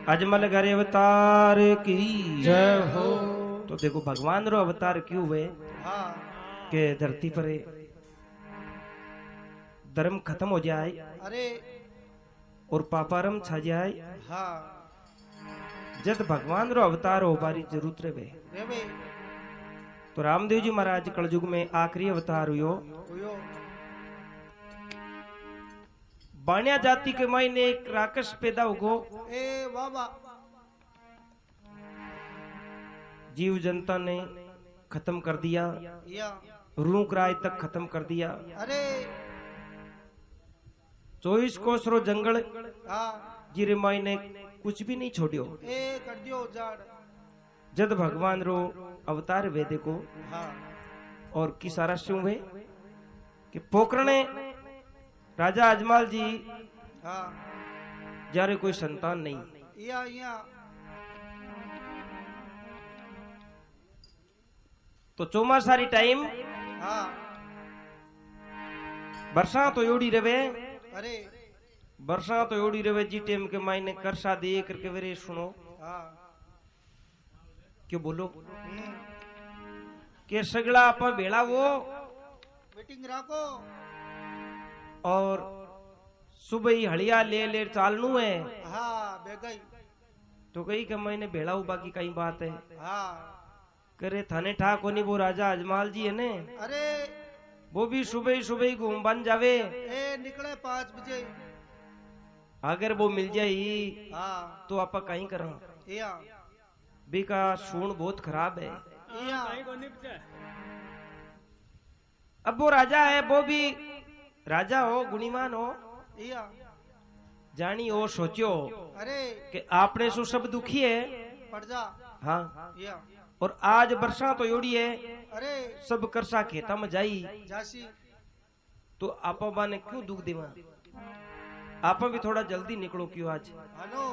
अजमल घरे अवतार की जय हो। तो देखो भगवान रो अवतार क्यों हुए के धरती पर धर्म खत्म हो जाए अरे और पापारम छा जाए। हाँ जब भगवान रो अवतार हो बारी जरूरत रहे। तो रामदेव जी महाराज कलयुग में आखिरी अवतार हुयो। बाणिया जाति के मायने एक राक्षस पैदा होगो। ए बाबा जीव जनता ने खत्म कर दिया, या रूक राय तक खत्म कर दिया। अरे 24 कोस रो जंगल हाँ जिरे मायने कुछ भी नहीं छोड़ियो। ए कर दियो जाड़। जद भगवान रो अवतार वे देखो हाँ और की सारा क्यों वे कि पोकरने राजा अजमल जी हाँ जारे कोई संतान नहीं। या तो चौमासारी टाइम हाँ वर्षा तो योड़ी रवे। अरे वर्षा तो योड़ी रवे जी टेम के मायने करसा दे करके वेरे सुनो हाँ क्यों बोलो के सगला आपा बेड़ा वो मीटिंग राखो और सुबह ही हड़िया ले ले चालनू है। हाँ बेगई तो कही के महीने भेड़ा हो बाकी कई बात है। हाँ करे थाने ठा कोनी वो राजा अजमल जी है ने। अरे वो भी सुबह ही घूम बन जावे। ए निकले 5 बजे अगर वो मिल जाये हाँ तो आपा कहीं करा या बी का सूण बहुत खराब है। या अब वो राजा है, वो भी राजा हो गुणीमान हो या जानी हो सोचो अरे कि आपने सु सब दुखी है पड़ जा हाँ या और आज वर्षा तो योड़ी है अरे सब करसा खेता में जाई जासी तो आपा बा ने क्यों दुख देवा। आपा भी थोड़ा जल्दी निकलो क्यों आज। हेलो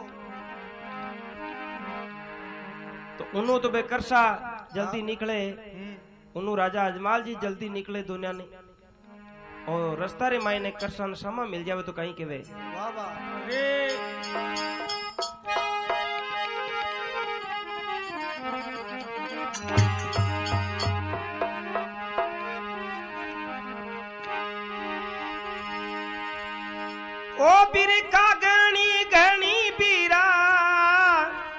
तो उन्हों तो बेकरसा जल्दी निकले। उन्हों राजा अजमल जी जल्दी निकले दुनिया ने और रास्ता रे मायने करसा समा मिल जावे तो कहीं के वे बाबा ओ बिरका गणी गणी बीरा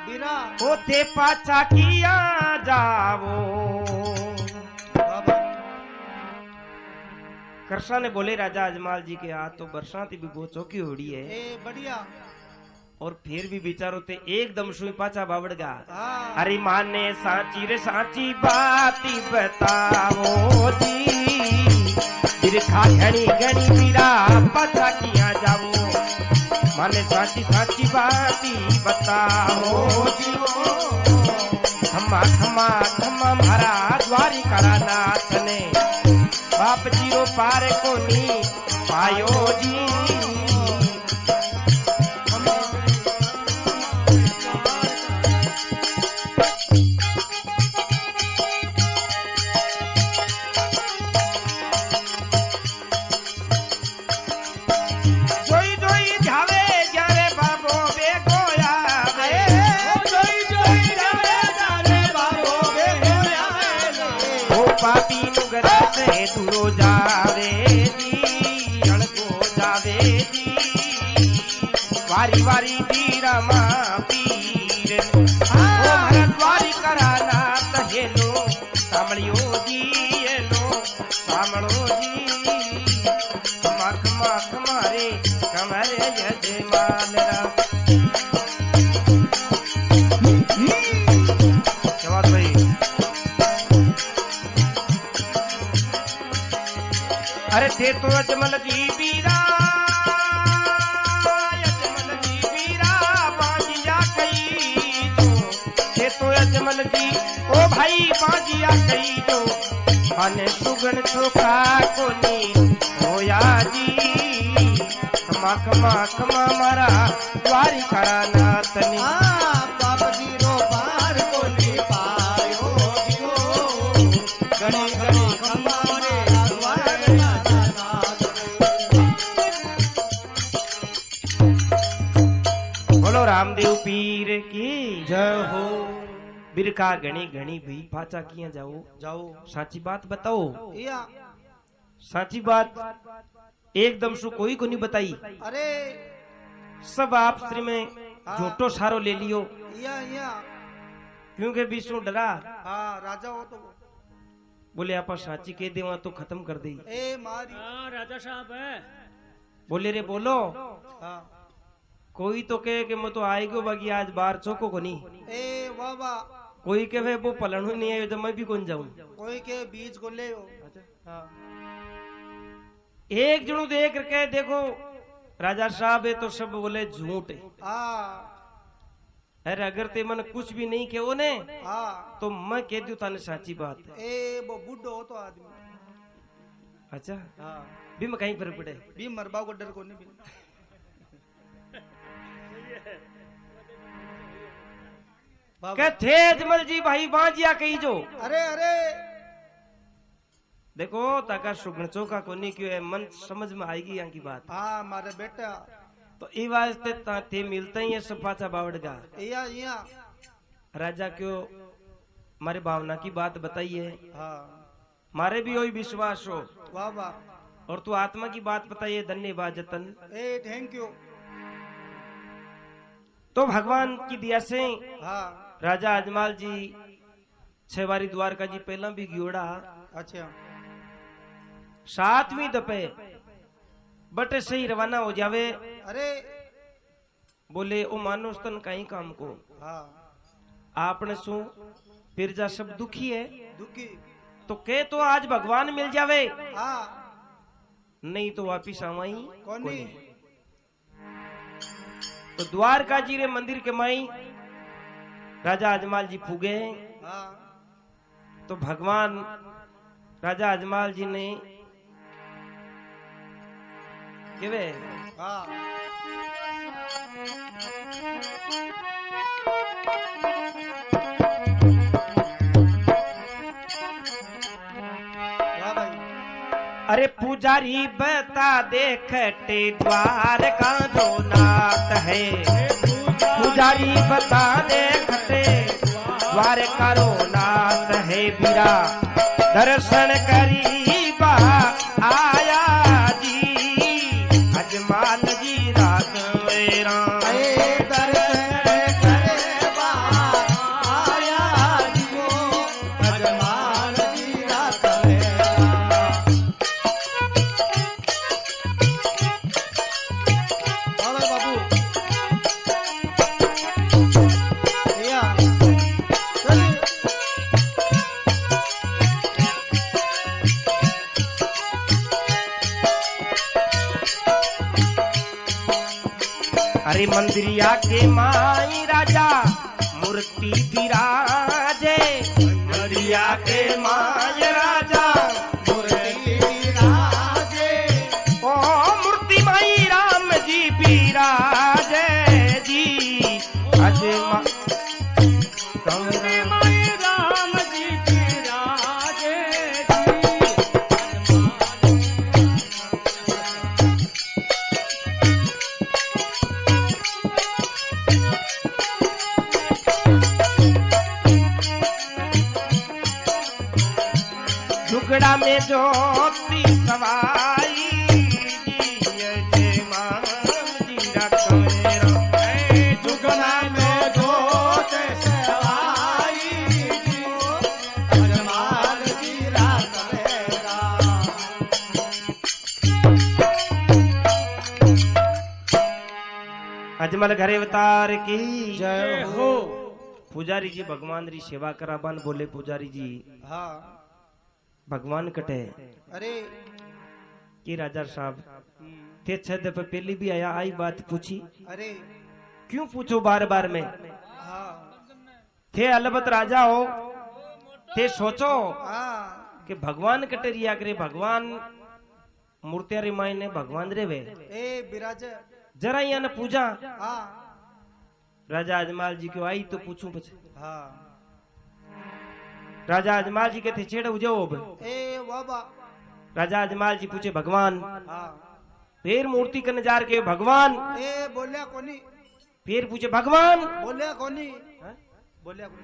बीरा ओथे पाछा किया जावो। बाबा कृष्णा ने बोले राजा अजमल जी के हाथ तो बरसाती भी बहुत चौकी होड़ी है ए बढ़िया और फिर भी विचारो ते एकदम सुई पाछा बावड़गा। हाँ अरे माने साची रे साची बाती बताओ जी बिरखा घनी घनी बीरा पाछा किया जावो। माने साची साची बाती बताओ जी खमा खमा खमा मारा द्वारी करा नाथ ने बाप जीरो पार को नी पायो जी। जोई जोई जावे जारे बाबो बेगोया वे जोई जोई जावे जारे बाबो बेगोया ओ पापी नुगर से दूरो जावे जी अड़को जावे जी वारी वारी जी रमा पीर ओ भरद्वारी कराना तहेलो सामड़ियो जी येलो सामड़ो जी मख मख मारे कमरे यजमानरा। क्या बात भाई। अरे थे तो अजमल जी बीरा बाजिया कई तो थे तो अजमल जी ओ भाई बाजिया कई तो अने सुगन चोखा कोनी होया जी खमा खमा खमा मारा द्वारी करा नाथ ने। हाँ बाप जीरो पार को नहीं पायो जीरो गणी गणी खम्बा रे द्वार ना जाना। बोलो बोलो रामदेव पीर की जय हो। बिरखा घणी घणी भी पाचा किया जाओ जाओ साची बात बताओ। या साची बात एकदम सु कोई को नहीं बताई। अरे सब आप श्री में झूठो सारो ले लियो। या क्योंकि विष्णु डरा। हाँ राजा हो तो बोले आप साची कह देवा तो खत्म कर दे। ए मारी राजा साहब है। बोले रे बोलो। हाँ कोई तो कहे कि मैं तो आएगो बाकी आज बाहर चौको को नहीं। ए वाह कोई कहे वो पलन ही नहीं आयो तो मैं भी कौन जाऊं। कोई के बीज को ले हो। हाँ एक जणू देख करके देखो राजा साहब है तो सब बोले झूठ है। हाँ अरे अगर ते मन कुछ भी नहीं कहो ने हाँ तो मैं कह दूं थाने साची बात है। ए वो बुढ़ो हो तो आदमी। अच्छा हाँ भी मैं कहीं फर्क पड़े भी मरबा को डर को नहीं भी। क्या थे अजमल जी भाई बाजिया कही जो। अरे अरे देखो ताका सुगण चौका को नहीं क्यों है मन समझ में आएगी यहाँ की बात। हाँ मारे बेटा तो ई वास्ते थे मिलता ही है सब पाचा बावड़गा। या राजा क्यों मारे भावना की बात बताइए। हाँ मारे भी वही विश्वास हो। वाह वाह और तू आत्मा की बात बताइए। धन्यवाद जतन। ए थैंक यू। तो भगवान की दिया से हाँ राजा अजमाल जी छेवारी द्वारका जी पहला भी गियोड़ा। अच्छा 7वीं दपे बटे सही रवाना हो जावे। अरे बोले ओ मानो स्तन कहीं काम को हाँ आपने सु पिरजा सब दुखी है दुखी तो के तो आज भगवान मिल जावे हाँ नहीं तो वापिस आवाई कोनी। तो द्वारका जी रे मंदिर के माई राजा अजमाल जी फूगे। हाँ तो भगवान राजा अजमाल जी ने केवे हाँ वाह भाई। अरे पुजारी बता देखते द्वार का जो नाथ है। पुजारी बता देखते द्वार का रो नाथ है। बीरा दर्शन करीबा आया जी अजमाल जी रात मेरा। अरे मंदिरिया के माई राजा मूर्ति विराजे। मंदिरिया के माई राजा मूर्ति विराजे। ओ मूर्ति माई राम जी विराजे जी अजमा माई राम जी विराजे टुकड़ा में ज्योति सवाई जी टुकड़ा में ज्योति सवाई अजमाल जी अजमल घरे अवतार की जय हो। पुजारी जी भगवान री सेवा कराबान बोले पुजारी जी हाँ भगवान कटे। अरे कि राजा साहब थे छद पे पहली भी आया आई बात पूछी। अरे क्यों पूछो बार बार में। हाँ थे अलबत राजा हो थे सोचो हाँ कि भगवान कटे रिया करे। भगवान मूर्तिया रे मायने भगवान रे वे ए बिराज जरा यहाँ ने पूजा। हाँ राजा अजमाल जी क्यों आई तो पूछूं पछे। हाँ राजा अजमाल जी के थे छेड़ उजो ए बाबा। राजा अजमाल जी पूछे भगवान हाँ फिर मूर्ति कन जार के भगवान ए बोलिया कोनी। फिर पूछे भगवान, बोलिया कोनी हाँ? बोलिया कोनी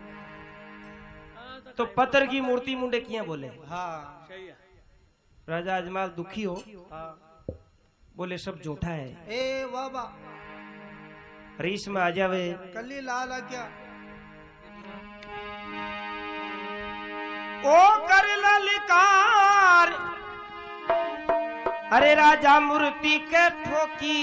तो पत्थर की मूर्ति मुंडे किया बोले। हाँ सही है। राजा अजमल दुखी हो, हाँ बोले सब झूठा है। ए बाबा रीस में आ जावे, कली लाल आ क्या ओ कर ललकार, अरे राजा मूर्ति के ठोकी,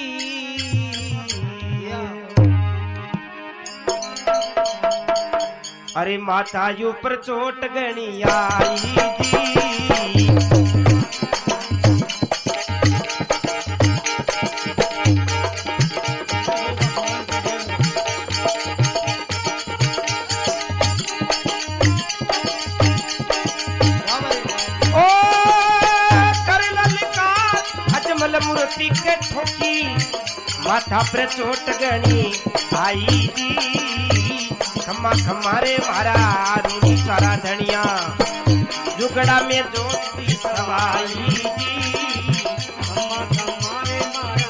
अरे माता यू पर चोट गणी आई जी। ओ कर ललकार, अजमल मूर्ति के ठोकी, माथा पर चोट गणी आई जी। खम्मा खम्मारे मारा रूनी सारा धनिया, जुगड़ा में जोती सवाई जी। खम्मा खम्मारे मारा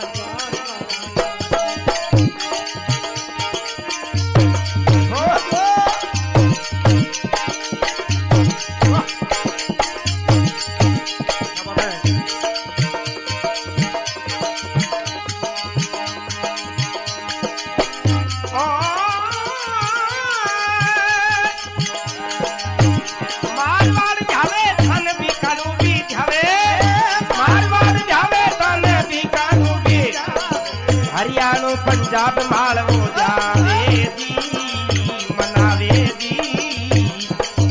हरियाणा पंजाब मालवो जावे जी, मनावे जी।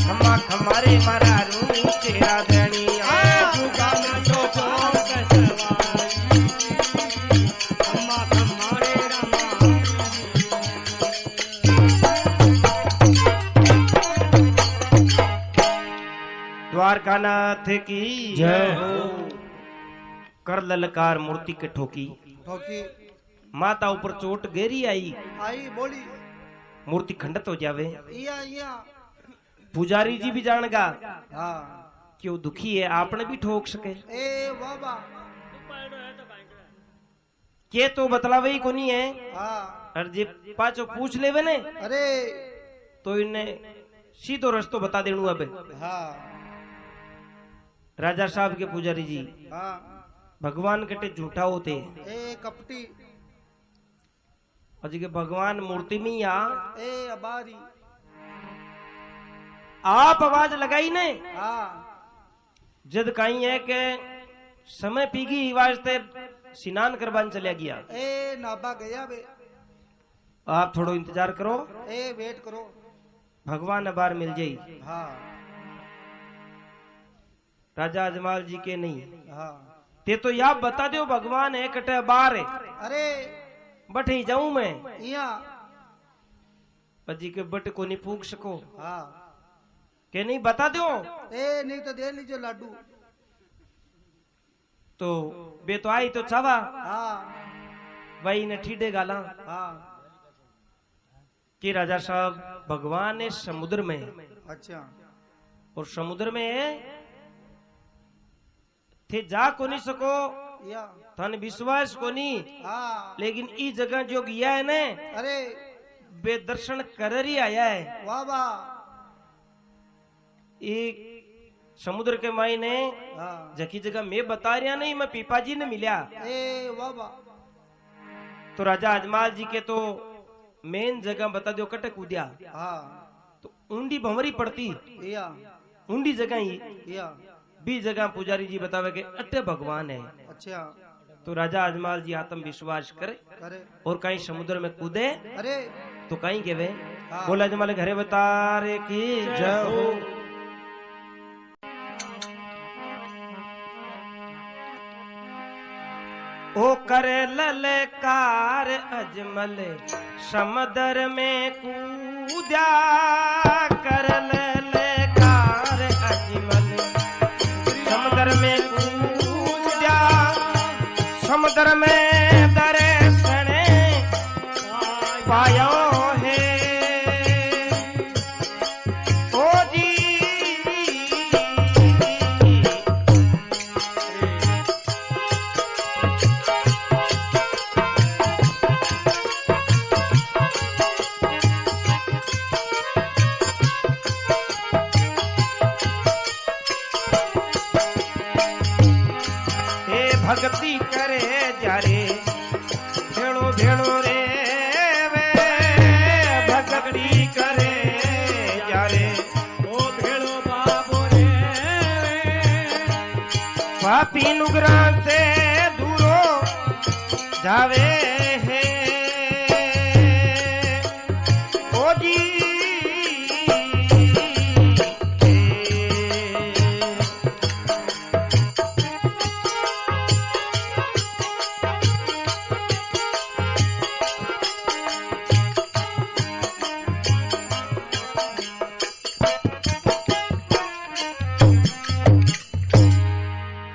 खम्मा खमारे मारा रूनी तेरा धनिया, जुगा में तो जोत सवाई, खम्मा खमारे द्वारका नाथ की जय हो। कर ललकार मूर्ति के ठोकी, ठोकी माता ऊपर चोट गेरी आई, बोली मूर्ति खंडित हो जावे। इया पुजारी जी भी जानेगा हाँ कि वो दुखी है, आपने भी ठोक सके। ए बाबा के तो बतलावे ही कोनी है। हाँ और जे पाचो पूछ लेवे ने, अरे तो इन्हें सीधो रस्तो बता देनु। अब हाँ राजा साहब के पुजारी जी हाँ भगवान कटे झूठा होते, ए कपटी अजी के भगवान मूर्ति में या ए अबारी आप आवाज लगाई ने। हाँ जद कहीं है के समय पीगी वास्ते स्नान करवान चला गया। ए नाबा गया बे, आप थोड़ो इंतजार करो, ए वेट करो, भगवान अबार मिल जाई। हाँ राजा अजमल जी के नहीं, हाँ ते तो या बता दो भगवान है कटे बार है। अरे बटे जाऊं मैं इया अजी के बट को नहीं पूछ सको हाँ के नहीं बता दो। ए नहीं तो दे लीजिए लाडू। तो बे तो आई तो चावा हाँ वही ने ठीडे गाला हाँ कि राजा साहब भगवान है समुद्र में, अच्छा और समुद्र में थे जा को नहीं सको, या थन विश्वास को नहीं। हाँ लेकिन ई जगह जो गया है ने, अरे बे दर्शन कर ही आया है। वाह वाह एक समुद्र के माई ने हाँ जकी जगह मैं बता रहा नहीं, मैं पीपा जी ने मिला। ए वाह वाह तो राजा अजमल जी के तो मेन जगह बता दो कटे कूदिया, हाँ तो ऊंडी भंवरी पड़ती, या ऊंडी जगह ही या भी जगह पुजारी जी बतावे के अट्टे भगवान है। अच्छा तो राजा अजमल जी आत्म विश्वास करे करे और कहीं समुद्र में कूदे अरे तो कहीं के वे हाँ। बोला अजमल घरे बतारे की जय हो। ओ करे ललकार अजमल समुद्र में कूदा, कर ललकार अजमल समुद्र में कूदा, समुद्र में दर्शन पायो है। ओ जी पापी नुगरा से दूरो जावे है ओ जी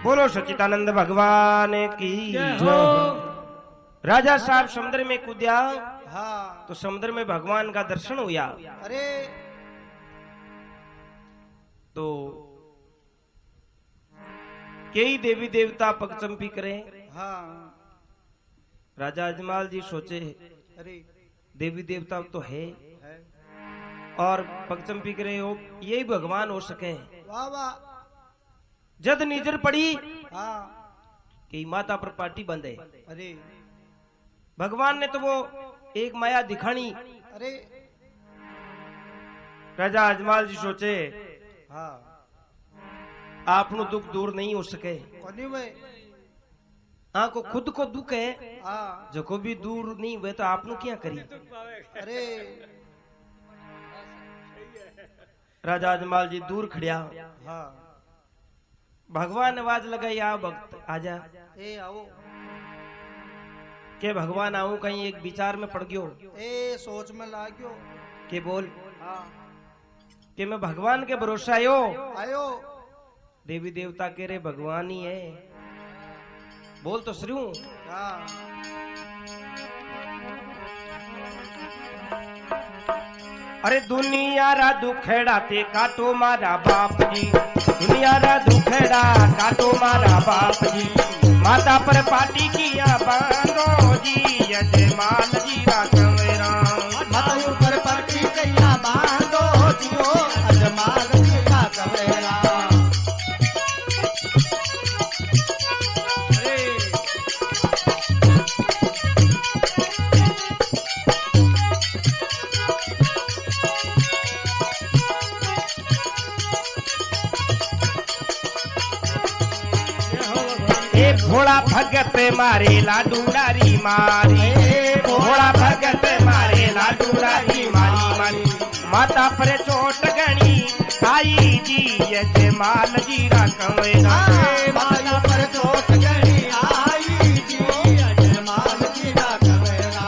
बोलो सच्चिदानंद भगवान की जय। राजा साहब समुद्र में कूद्या हाँ तो समुद्र में भगवान का दर्शन हुआ। अरे तो कई देवी देवता पगचंपी करे। हाँ राजा अजमाल जी सोचे अरे देवी देवता तो है है और पगचंपी करे हो यही भगवान हो सके। वाह वाह जद निजर पड़ी हाँ कि माता पर पार्टी बंधे। अरे भगवान ने तो वो एक माया दिखानी। अरे राजा अजमाल जी सोचे हाँ आपनो दुख दूर नहीं हो सके। कोनी में हाँ को खुद को दुख है हाँ जो को भी दूर नहीं हुए तो आपनो क्या करी। अरे राजा अजमाल जी दूर खड़िया। हाँ भगवान ने आवाज लगाई आ भक्त आजा। ए आओ के भगवान आऊं कहीं एक विचार में पड़ गयो ए सोच में लाग्यो के बोल हाँ कि मैं भगवान के भरोसा आयो। आयो देवी देवता के रे भगवान ही है बोल तो श्रू। हाँ अरे दुनिया रा दुखेड़ा ते काटो मारा बाप जी। दुनिया रा दुखेड़ा काटो मारा बाप जी। माता पर पाटी किया बांधो जी यजमान जी रा कवेरा। माता ऊपर पट्टी कैया बांधो जियो अजमाल जी का कवेरा। भोला भगत मारे लाडू डारी मारी। भोला भगत मारे लाडू डारी मारी मारी। माता पर चोट गणी आई जी यजमाल जी रा कवेरा। माता पर चोट गणी आई जी अजमाल जी का कवेरा।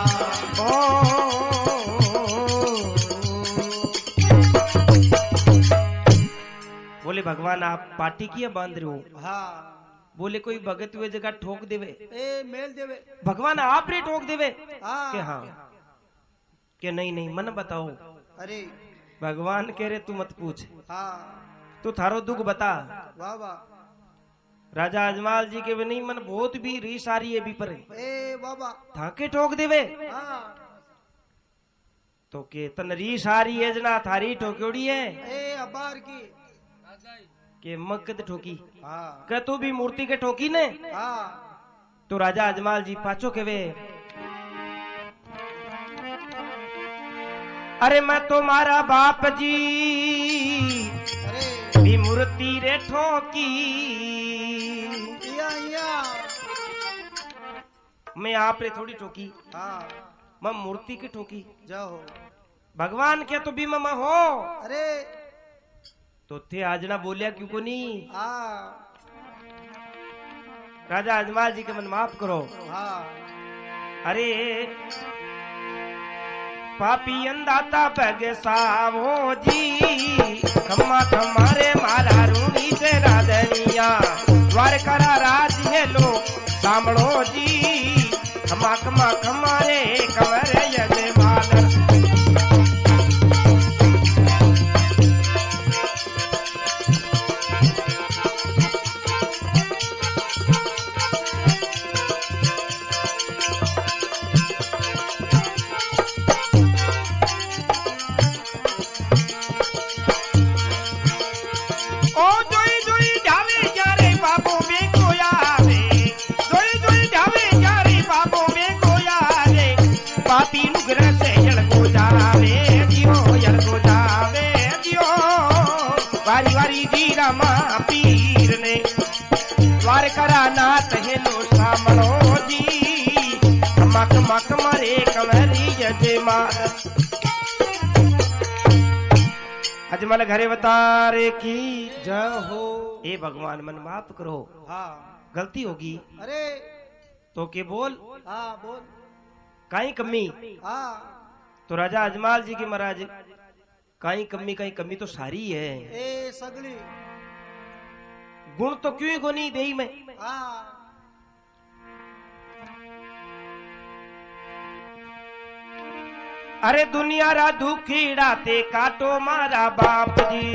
बोले भगवान आप पार्टी किया बांध रहे हो। हाँ बोले कोई भगत हुए जगह ठोक देवे। ए मेल देवे भगवान आप रे ठोक देवे हाँ के हाँ के नहीं नहीं मन बताओ। अरे भगवान कह रहे तू मत पूछ हाँ तू थारो दुख बता। वाह वाह राजा अजमाल जी के वे नहीं मन बहुत भी रीस आ रही है भी पर ए बाबा थाके ठोक देवे। हाँ तो के तन रीस आ रही है जना थारी ठोक्योड़ी है ए अबार की के मकद ठोकी हाँ के तू भी मूर्ति के ठोकी ने। हाँ तो राजा अजमाल जी पाछो के वे अरे मैं तो मारा बाप जी अरे भी मूर्ति रे ठोकी। या मैं आप रे थोड़ी ठोकी हाँ मैं मूर्ति की ठोकी। जाओ भगवान क्या तो भी ममा हो अरे तो थे आज ना बोलिया क्यों को नहीं। हाँ राजा अजमाल जी के मन माफ करो। हाँ अरे पापी अंदाता पग सावो जी खम्मा खमारे मारा रूनी से राधनिया द्वार करा राज है लो सामड़ो जी खमा खमा खमारे कमर यजमान। वारी वारी जी रामा पीर ने द्वार अजमाल अजमल घरे बतारे की जय हो। ए भगवान मन माफ करो, हाँ गलती होगी अरे तो के बोल हाँ बोल। काई कमी। हाँ तो राजा अजमाल जी की महाराज काई कमी तो सारी है। ए सगली गुण तो क्यों ही गोनी देई में। हाँ अरे दुनिया रा दुखीड़ा ते काटो मारा बाप जी,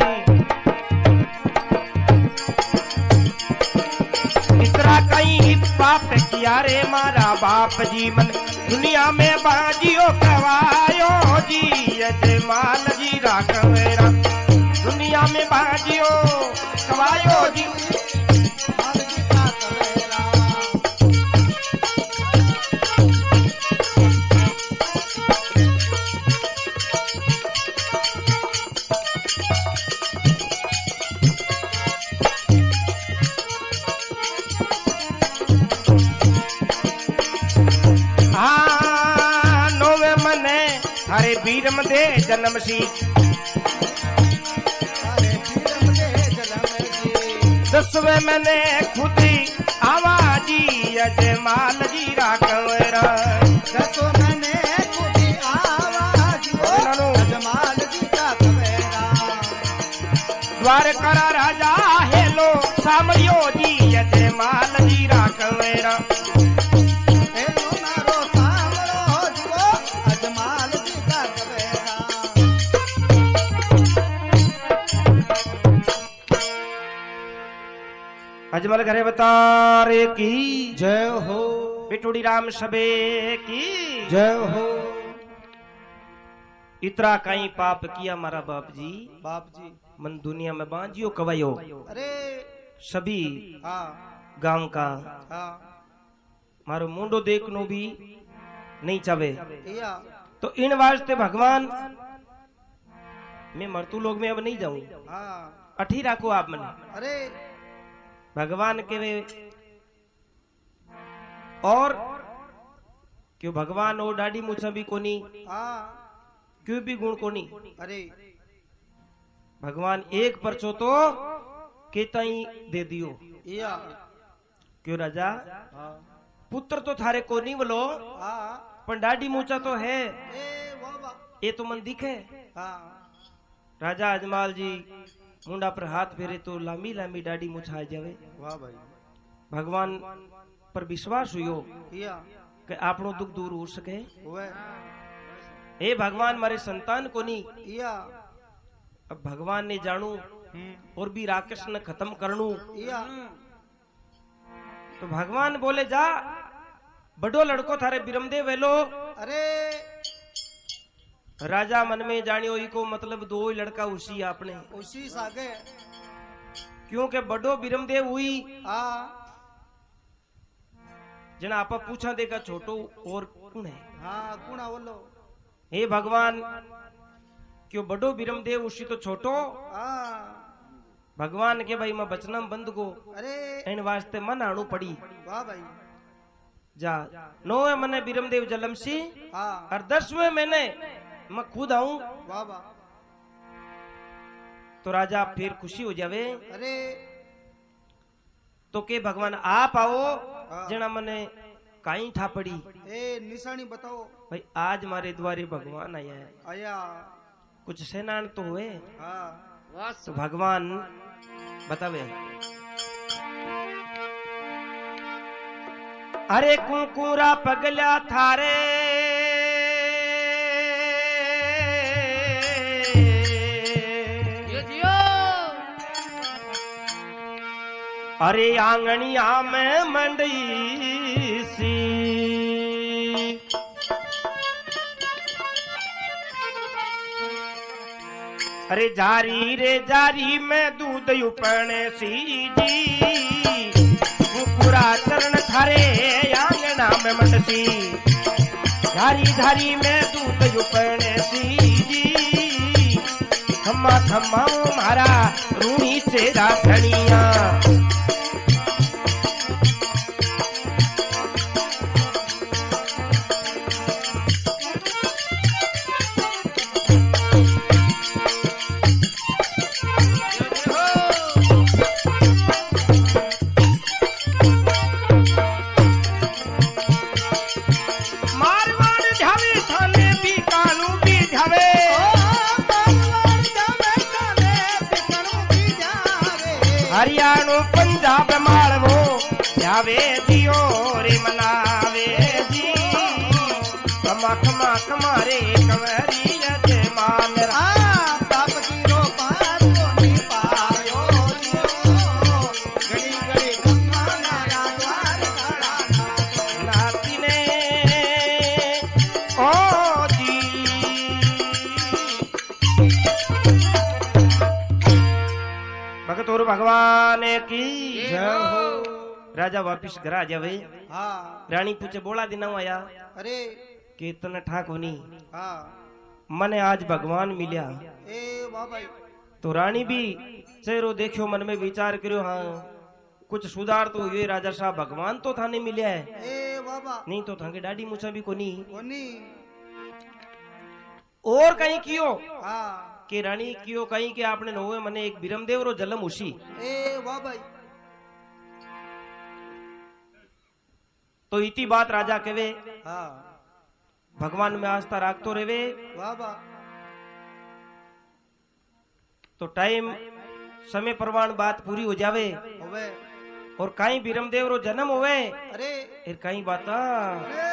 इतना कहीं पाप किया रे मारा बाप जी। मन दुनिया में बाजियो कवायो जी अजमाल जी राघवेरा, दुनिया में बाजियो कवायो जी। माल जी का कवेरा। नोवे मने हरे वीर मदे जन्म सी, अरे पीरम दे जन्म जी। 10वें मने खुदी आवाजी अजमाल जी राघवेरा। 10 मने खुदी आवाज हो अजमाल जी का कवेरा। द्वार करा राजा हेलो सामरियो जी अजमाल जी राघवेरा। हेलो नारो सामरो जुओ अजमाल जी का कवेरा। अजमल घरे बतारे की जय हो। बिटूड़ी राम सबे की जय हो। इतना कहीं पाप किया मारा बाप जी। बाप जी मन दुनिया में बांजियो कवायो अरे सभी हाँ गांव का हाँ मारो मुंडो देखनो भी नहीं चावे। या तो इन वास्ते भगवान मैं मरतू लोग में अब नहीं जाऊं, हाँ अठी राखो आप मने। अरे भगवान के वे और क्यों भगवान और डाडी मुछा भी कोनी, हाँ क्यों भी गुण कोनी। अरे भगवान एक परचो तो केता ही दे दियो। या क्यों राजा हाँ पुत्र तो थारे को नहीं बोलो, हाँ पर डाडी मुचा तो है, ए वाह वाह ये तो मन दिखे। हाँ राजा अजमाल जी मुंडा पर हाथ फेरे तो लांबी लांबी डाडी मुछा जावे। वाह भाई। भगवान पर विश्वास हुयो या कि आपनो दुख दूर हो सके। वे हे भगवान मारे संतान को नहीं। या अब भगवान ने जानू और भी राकेश ने खत्म करनू। या तो भगवान बोले जा बड़ो लड़को थारे बिरमदेव वेलो। अरे राजा मन में जानियो इको मतलब दो ही लड़का उसी आपने, उसी सागे क्योंकि बड़ो बिरमदेव हुई हाँ जना आपा पूछा देगा छोटो और कौन है। हाँ कुणा बोलो। हे भगवान क्यों बड़ो बिरमदेव उसी तो छोटो। हाँ भगवान के भाई मैं बचनम बंद को अरे इन वास्ते मन आणु पड़ी। वाह भाई। जा 9वें मने बिरमदेव जलम सी हाँ और 10वें महीने मैं खुद आऊं। वाह वाह। तो राजा फिर खुशी हो जावे। अरे तो के भगवान आप आओ जना मने काई ठा पड़ी। ए निशानी बताओ। भाई आज मारे द्वारे भगवान आया है, आया कुछ सेनान तो हुए। हाँ तो भगवान बतावे अरे कुकुरा पगला थारे अरे आंगनिया में मंडई सी अरे जारी रे जारी में दूध उपने सी जी कुकुरा चरण थारे आंगना में मंडसी धारी धारी में दूध उपने सी जी खम्मा खम्मा मारा रूणी चेरा धनिया हरियाणा पंजाब मालवो जावे जियो रे मनावे जी खमा खमा खमारे कंवरी जय मान ताप जीरो पार कोनी पायो जियो घड़ी घड़ी खम्मा नारा द्वार खड़ा नाती ने ओ जी भगत और भगवान की जय हो। राजा वापिस घर आ जावे। हाँ रानी पूछे बोला दिन आया अरे कि इतना ठाक होनी हाँ मने आज भगवान मिल्या। ए वाह भाई तो रानी भी चेहरो देखियो मन में विचार करियो हाँ कुछ सुधार तो हुए राजा साहब भगवान तो थाने मिल्या है ए बाबा नहीं तो थाके डाडी मुछा भी कोनी कोनी और कहीं कियो हाँ कि रानी कियो कहीं कि आपने नोवे मने एक बिरमदेव रो जन्म उसी ए वाह भाई तो इती बात राजा कहे हाँ भगवान में आस्था राखतो रेवे। वाह वाह तो टाइम समय प्रमाण बात पूरी हो जावे होवे और कहीं बिरमदेव रो जन्म होवे अरे फिर कहीं बात अरे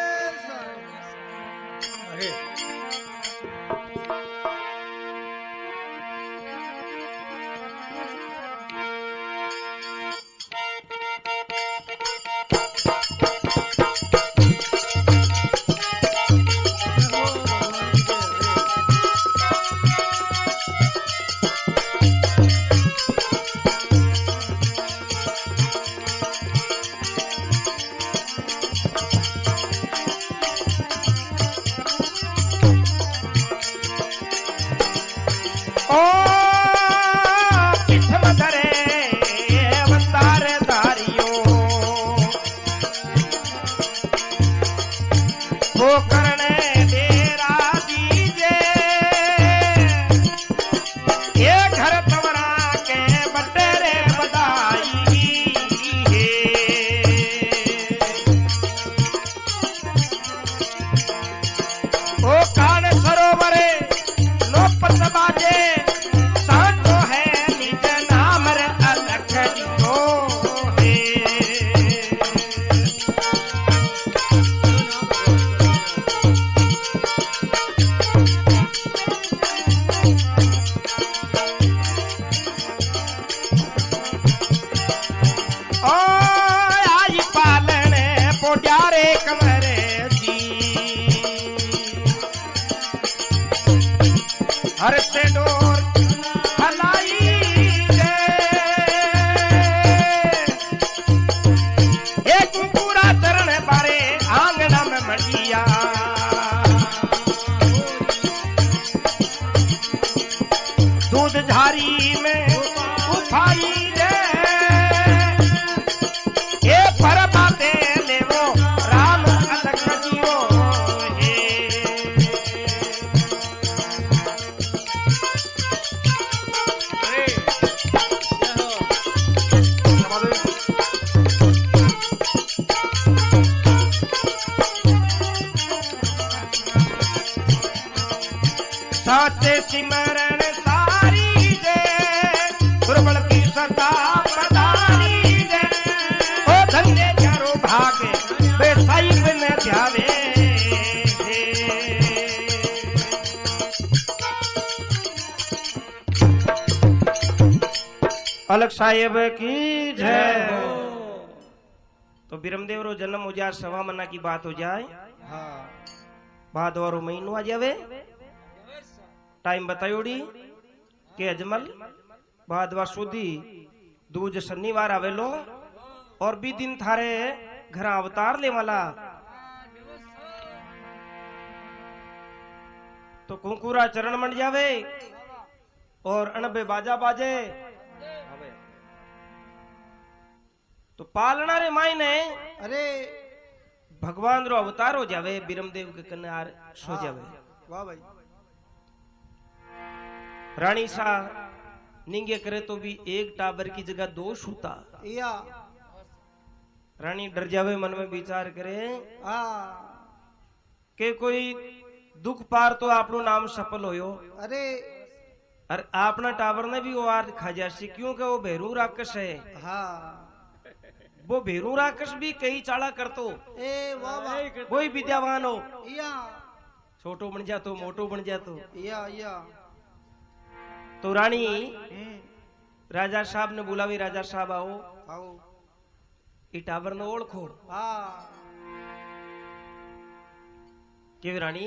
हर से डोर हलाई दे एक पूरा चरण बारे आंगना में मटिया दूध झारी में उठाई दे ये पर बाते ले वो राम अलग जियो साचे सिमरन सारी दे दुर्बल की सदा प्रदानी दे ओ धन्य चारो भागे बेसाई बिन ध्यावे अलग साहेब की जय हो। तो बिरमदेव रो जन्म हो जाए सवा मना की बात हो जाए हाँ भादवारो महीनो आ जावे टाइम बतायोड़ी के अजमल भादवा सुधी दूज शनिवार आवेलो और भी दिन थारे घर अवतार ले वाला तो कुंकुरा चरण मंड जावे और अनबे बाजा बाजे तो पालना रे मायने अरे भगवान रो अवतार हो जावे बिरमदेव के कन्यार सो जावे वाह भाई रानी सा निंगे करे तो भी एक टाबर की जगह दो सूता या रानी डर जावे मन में विचार करे हाँ के कोई दुख पार तो आपनो नाम सफल होयो अरे और अपना टावर ने भी वो आर खा जासी क्योंकि वो भेरू राक्षस है। हाँ वो भेरू राक्षस भी कई चाला करतो ए वाह वाह कोई विद्यावान हो या छोटो बन जातो मोटो बन जातो। या तो रानी राजा साहब ने बुलावी राजा साहब आओ आओ ई टावर ने ओळखो हाँ के रानी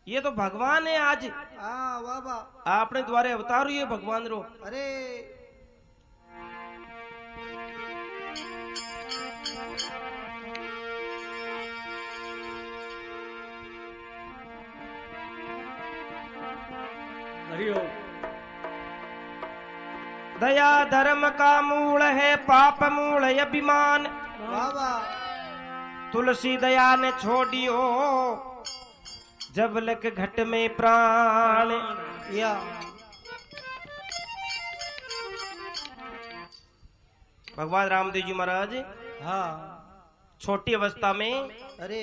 ये तो भगवान है आज हाँ वाह वाह आपने द्वारे अवतार हुए भगवान रो। अरे दया धर्म का मूल है पाप मूल अभिमान वाह वाह तुलसी दया ने छोड़ियो जब लग घट में प्राण। या भगवान रामदेव जी महाराज हाँ छोटी अवस्था में अरे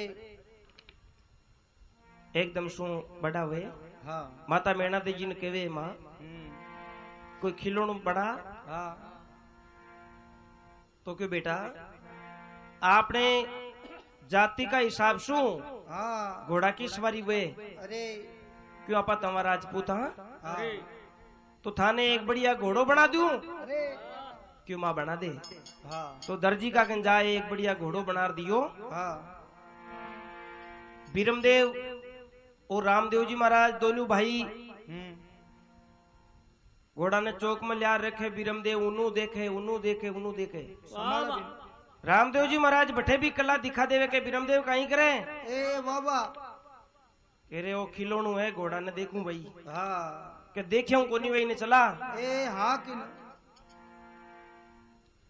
एकदम सु बड़ा हुए। हाँ माता मेणा देव जी ने कहे माँ कोई खिलौना बड़ा हाँ तो क्यों बेटा आपने जाति का हिसाब शू हाँ घोड़ा की सवारी हुए अरे क्यों आपा तुम्हारा राजपूत हाँ हाँ तो थाने एक बढ़िया घोड़ो बना दूं अरे क्यों माँ बना दे। हाँ तो दर्जी का गंजाए एक बढ़िया घोड़ो बना दियो। हाँ बीरमदेव और रामदेव जी महाराज दोनों भाई घोड़ा ने चौक में लिया रखे। बीरमदेव उन्नू देखे उन्नू देखे उन्नू देखे। रामदेव जी महाराज बठे भी कला दिखा देवे के बीरमदेव कहीं करे ए बाबा कह रहे वो खिलौनू है घोड़ा ने देखूं भाई हाँ के देखियो कोनी वही ने चला। ए हाँ कि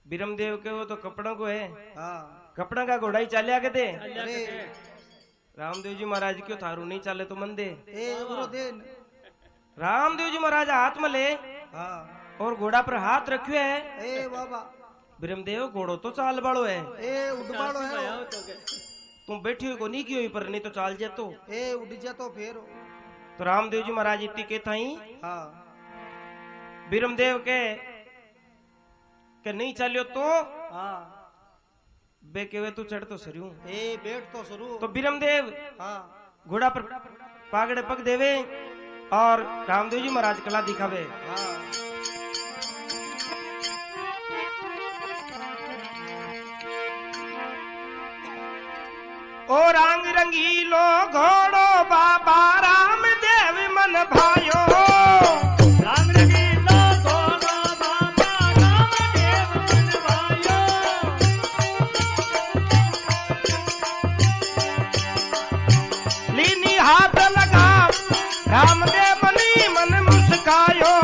बीरमदेव के वो तो कपड़ों को है हाँ कपड़ा का घोड़ा ही चालिया के दे। अरे रामदेव जी महाराज क्यों थारू नहीं चाले तो मन दे। ए उरो देन रामदेव जी महाराज हाथ में ले हाँ और घोड़ा पर हाथ रखियो है। ए बाबा बीरमदेव घोड़ो तो चाल बाड़ो है ए उड़बाड़ो है तुम बैठी हुई को नहीं की हुई पर नहीं तो चाल जे तो ए उड़ जा तो फिर तो रामदेव जी महाराज इतनी के थाई हाँ बीरमदेव के नहीं चालियो तो हाँ बे के तू चढ़ तो सरियो ए बैठ तो शुरू तो बीरमदेव हाँ घोड़ा पर पागड़े पग देवे और रामदेव जी महाराज कला दिखावे। हाँ ओ रंग रंगीलो घोड़ो बाबा रामदेव मन भायो रंग रंगीलो घोड़ो बाबा रामदेव मन भायो लीनी हाथ लगा रामदेव बनी मन मुस्कायो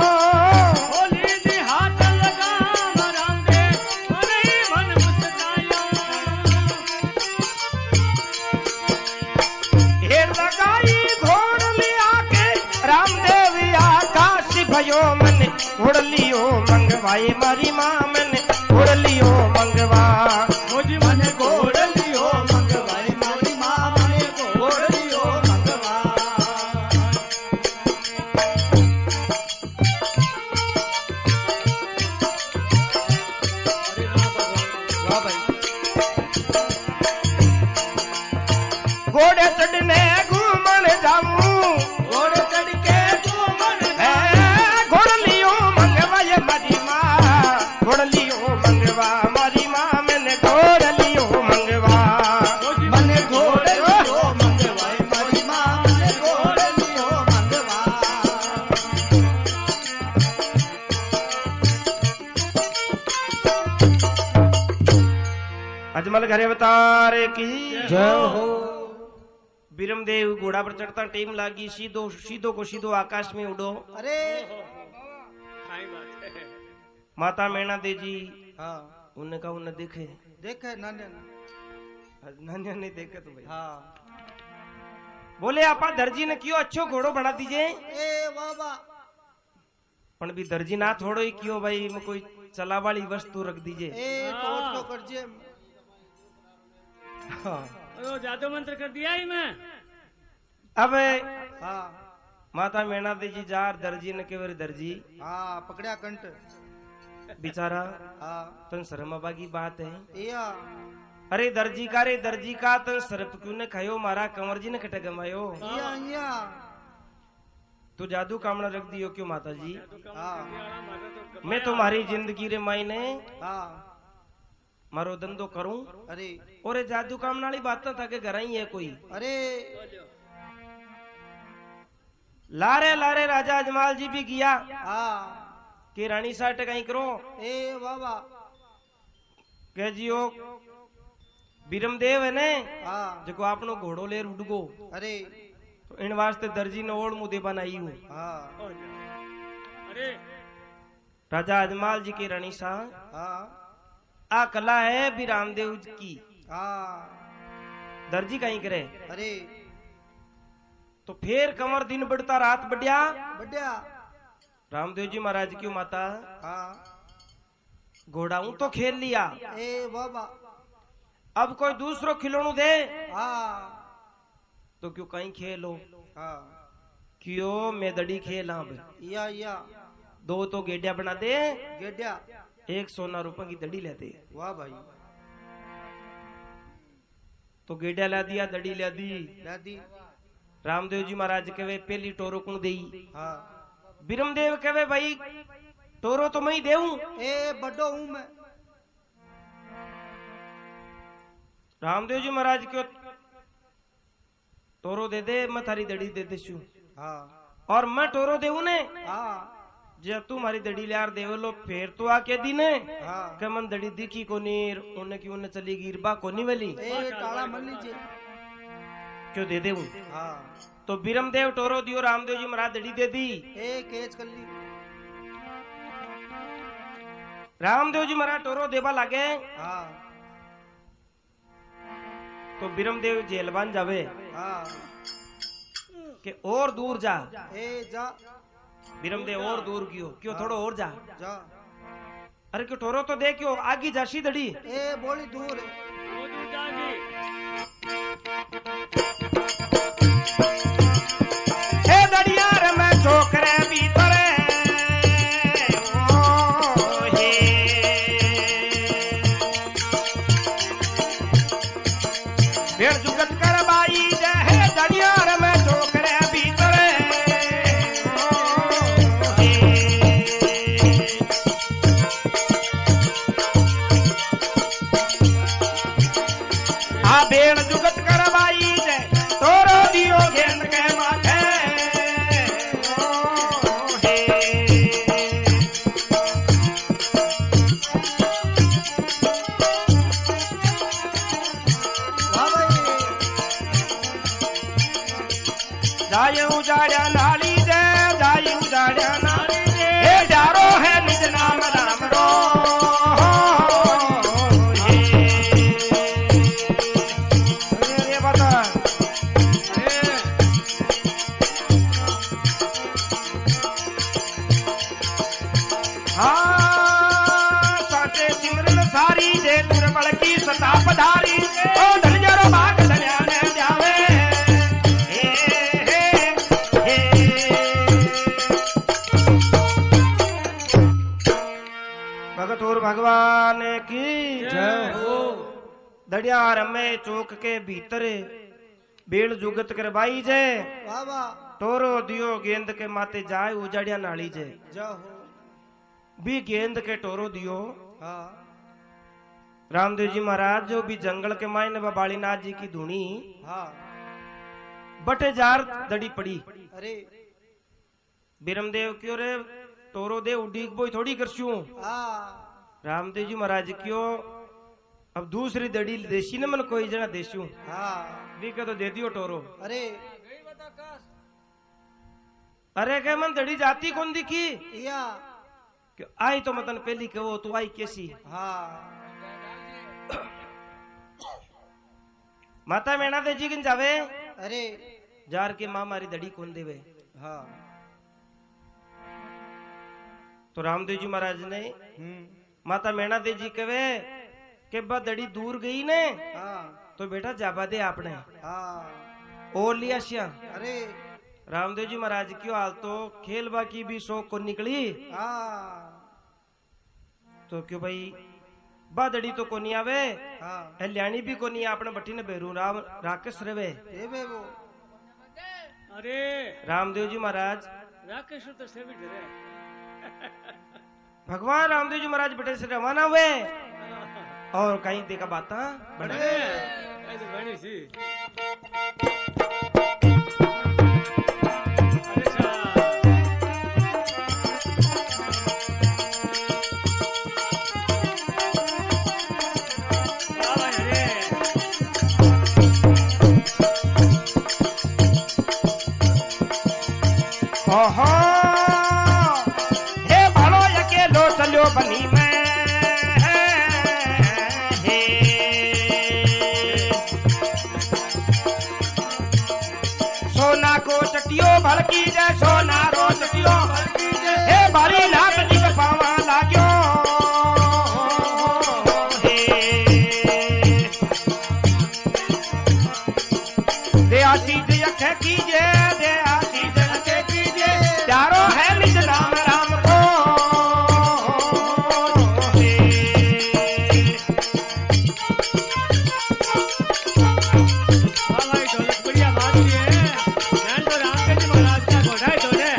लीनी हाथ लगा रामदेव बनी मन मुस्कायो ढेर लगाई घोड़ लिया के रामदेव आकाश भयो मन घोड़ लियो मंगवाए मारी माँ मन घोड़ लियो मंगवा मुझ मन घोड़ लियो मंगवाई मारी माँ मने घोड़ लियो मंगवा वाह भाई घोड़े चढ़ने घूमन जाऊं घोड़ चढ़ के घूमन घोड़ लियो मंगवाए मारी माँ घोड़ लियो मंगवा मारी माँ मैंने घोड़ लियो मंगवा मने घोड़ लियो मंगवाई मारी माँ मने घोड़ लियो मंगवा अजमल घरे अवतार की जय हो बीरमदेव घोड़ा पर चढ़ता टेम लागी सीधो सीधो को सीधो आकाश में उड़ो। अरे खाई बात है माता मेणा दे जी हाँ उन्हें कहा उन्हें देखे देखे नाने नन्या नहीं देखे तो भाई हाँ बोले आपा दर्जी ने क्यों अच्छो घोड़ो बना दीजिए ए बाबा पण भी दर्जी ना थोड़ो ही क्यों भाई में कोई चला वाली वस्तु रख दीजिए। ए टोट तो कर जे हाँ। जादू मंत्र कर दिया ही मैं अब हाँ माता मेणा दे जी जार दर्जी ने के वर दर्जी हाँ पकड़िया कंठ बेचारा हाँ तन शर्मा बागी बात है। या अरे दर्जी का तन सरप क्यों ने खायो मारा कंवर जी ने कटे गमायो। या तू जादू कामना रख दियो क्यों माता जी। हाँ मैं तुम्हारी जिंदगी रे मायने हाँ मारो धंधो करूं अरे और ये जादू कामना वाली बात था कि घर ही है कोई। अरे लारे लारे राजा अजमाल जी भी किया हाँ कि रानी साठ कहीं करो ए बाबा कह जियो बीरमदेव है ने हाँ जो आपनो घोड़ो लेर उड़गो अरे तो इन वास्ते दर्जी ने ओढ़ मुदे बनाई हूं। हाँ अरे राजा अजमाल जी की रानी सा हाँ आ कला है भी रामदेव जी की। हाँ दर्जी कहीं करे अरे तो फिर कमर दिन बढ़ता रात बढ़िया बढ़िया रामदेव जी महाराज की माता हाँ घोड़ाऊ तो खेल लिया ए बाबा अब कोई दूसरो खिलौनू दे हाँ तो क्यों कहीं खेलो हाँ क्यों मैं दड़ी खेला या दो तो गेडिया बना दे गेड्या 1 सोना रुपए की दड़ी लेते वाह भाई तो गेडिया ला दिया दड़ी ला दी। दादी रामदेव जी महाराज कहे पहली टोरो कौन देई। हाँ बीरमदेव कहे भाई टोरो तो मैं ही देऊं। ए बड़ो हूं मैं रामदेव जी महाराज क्यों टोरो दे दे मैं थारी दड़ी दे देशू हाँ और मैं टोरो देऊ ने हाँ जब तू मारी दड़ी लियार देव लो फिर तो आके दी ने हाँ के मन दड़ी दिखी को नीर उन्हें की उन्हें चली गिरबा को नहीं वाली ए टाला मन लीजिए क्यों दे देऊ। हाँ तो बीरमदेव टोरो दियो रामदेव जी महाराज दड़ी दे दी। ए केच कर ली रामदेव जी महाराज टोरो देवा लागे हाँ तो बीरमदेव जेलबान जावे हाँ के और दूर जा। ए जा बीरमदेव और दूर क्यों थोड़ा और जा। जा अरे क्यों टोरो तो दे क्यों आगी जाशी दड़ी ए बोली दूर है वो तू जागी हे दड़ियार में छोकरे भीतर ओ हे भेड़ जुगत कर बाई जय हे दड़ियार में छोकरे भीतर ओ हे आ भेड़ जुगत कर बाई जय तोरो दियो गेंद के माथे ओ हे वाह भाई जाय उजाड़िया नाली दे जाय उजाड़िया नाली दे हे जारो है निज नाम राम रो हे ये बता हाँ साचे सिमरन सारी जे दुर्बल की सता पधारी ओ धनजरो भाग धन्या ने जावे हे हे भगत और भगवान की जय हो। दड़ियार में चौक के भीतर बेड़ जुगत करवाई जय वाह वाह टोरो दियो गेंद के माते जाए उजाड़िया नाली जय जा हो भी गेंद के टोरो दियो। हाँ रामदेव जी महाराज जो भी जंगल के मायने बालीनाथ जी की धुनी हाँ बटे जार दड़ी पड़ी अरे बीरमदेव क्यों रे टोरो दे उड़ी बोई थोड़ी करशू हाँ रामदेव जी महाराज क्यों अब दूसरी दड़ी देशी न मन कोई जना देशू हाँ भी कह तो दे दियो टोरो। अरे अरे के मन दड़ी जाती कौन दिखी या कि आई तो मतन पहली कहो तू आई कैसी हाँ माता मेणा दे जी किन जावे अरे जार के मां मारी दड़ी कौन देवे। हाँ तो रामदेव जी महाराज ने माता मेणा दे जी कहे के बा दड़ी दूर गई ने हाँ तो बेटा जाबा दे आपने हाँ और लिया श्या अरे रामदेव जी महाराज की हाल तो खेलबा की भी शौक को निकली हाँ तो क्यों भाई बादड़ी तो को नहीं आवे हाँ हल्याणी भी को नहीं आपने बट्टी ने बेरू राम राकेश रवे ये बे वो अरे रामदेव जी महाराज राकेश तो सेवी डरे भगवान रामदेव जी महाराज बेटे से रवाना हुए और कहीं देखा बाता बड़े ऐसे बनी सी अरे साहब बाबा अरे ओहो हे भालो अकेलो चलो बनी में हे सोना को चटियो भड़की जय सोना रो चटियो भड़की जय हे भारी नाथ जी के पावा लाग्यो हे दे आशीष यख कीजे दे आशीष यख कीजे प्यारो है निज नाम राम को हे बाबा ये ढोलक बढ़िया बात है ध्यान तो रामदेव जी महाराज का घोड़ा ढोले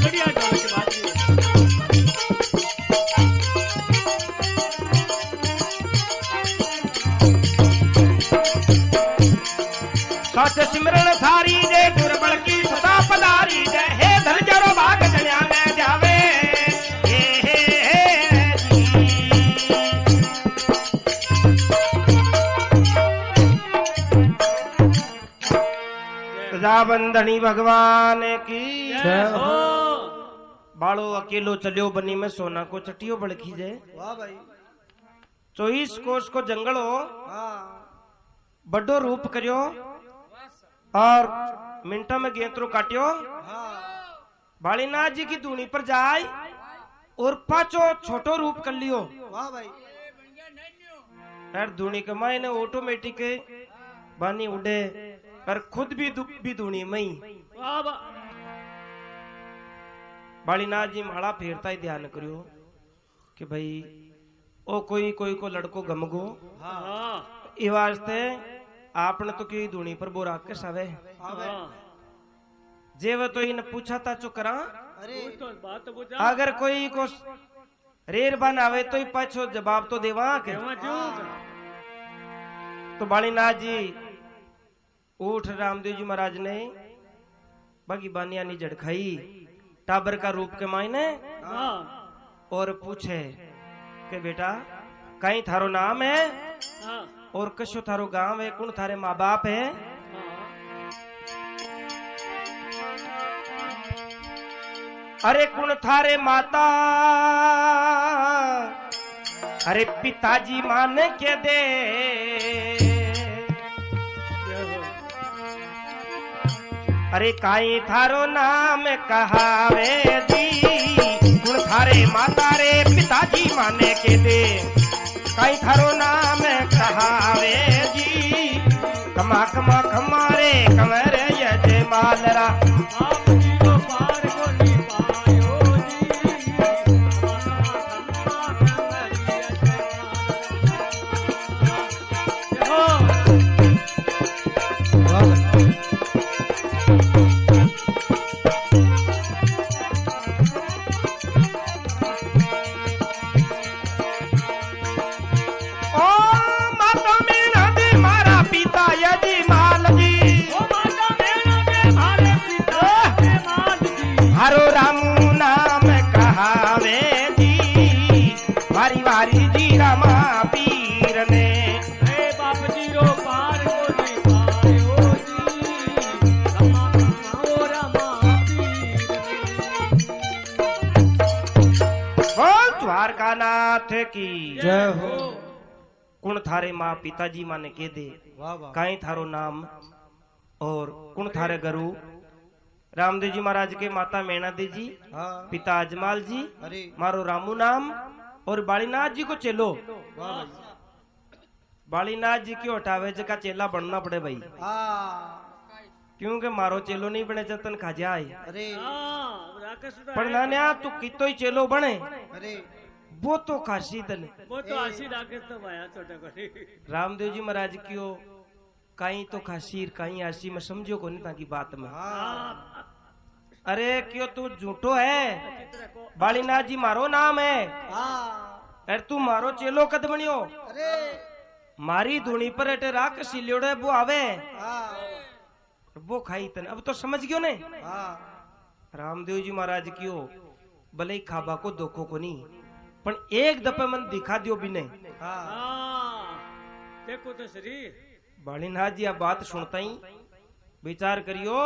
बढ़िया ढोलक की बात है सच सिमरन सारी जय दुर्बल की सदा पधारी जय हे धन जरो भाग जया में जावे हे जी बंधनी भगवान की जय हो बालो अकेलो चलियो बनी में सोना को चटियो बड़की जय वाह भाई 24 कोस को जंगल हो हाँ बड़ो रूप करियो और मिनटा में गेंतरो काटियो हाँ बालीनाथ जी की धूनी पर जाए और पाचो छोटो रूप कर लियो वाह भाई यार धूनी कमाई ने ऑटोमेटिक बानी उड़े और खुद भी धूनी मई वाह वाह बालीनाथ जी माड़ा फेरता ही ध्यान करियो कि भाई ओ कोई कोई को लड़को गमगो हाँ ये वास्ते आपने तो की धूनी पर बोरा के सावे हाँ जे वो तो इन पूछा था चो करा अरे तो बात तो बुझा अगर कोई को रेर बन आवे तो ही पाछो जवाब तो देवा के देवा चूक तो बालीनाथ जी उठ रामदेव जी महाराज ने बाकी बानिया नी झड़खाई टाबर का रूप के मायने हाँ और पूछे के बेटा कहीं थारो नाम है हाँ और कशो थारो गांव है कौन थारे माँ बाप है अरे कौन थारे माता अरे पिताजी मान के दे अरे काई थारो नाम कहावे जी कौन थारे माता रे पिताजी माने के दे काई थारो नाम कहावे जी कमा कमा खमारे कमरे ये मालरा आप जी को पार को नहीं पायो जी हो ओ माता मीना दे मारा पिता यदि माल जी ओ माता मेरा दे मारे पिता दे मात जी हरो रामू नाम कहावे जी वारी वारी जी रामा पीर ने हे बाप जी रो पार को नहीं पायो जी रमा ओ रमा पीर बोल द्वारका नाथ की जय हो कुण थारे माँ पिताजी माने के दे वाह वाह काई थारो नाम और कुण थारे गुरु रामदेव जी महाराज के माता मैना दे जी हाँ पिता अजमाल जी अरे मारो रामू नाम और बालीनाथ जी को चेलो वाह भाई बालीनाथ जी की हटावे जगह चेला बनना पड़े भाई हाँ क्योंकि मारो चेलो नहीं बने जतन खा जाए अरे हाँ राकेश तो पर है। नान्या तू कितो ही चेलो बने अरे वो तो खासी तने वो तो आशी राकेश तो भाया छोटा कोई रामदेव जी महाराज कियो कहीं तो खासीर कहीं आशी में समझो को नहीं ताकि बात में हाँ अरे क्यों तू झूठो है चित्र को बालीनाथ जी मारो नाम है हाँ अरे तू मारो चेलो कद बनियो अरे मारी धुनी पर अटे राख सिल्योड़े वो आवे हाँ वो खाई तन अब तो समझ गयो ने हाँ रामदेव जी महाराज कियो भले ही खाबा को धोखो को नहीं पण एक दफे मन दिखा दियो भी नहीं हाँ हाँ देखो तो श्री बालीनाथ जी आप बात सुनता ही विचार करियो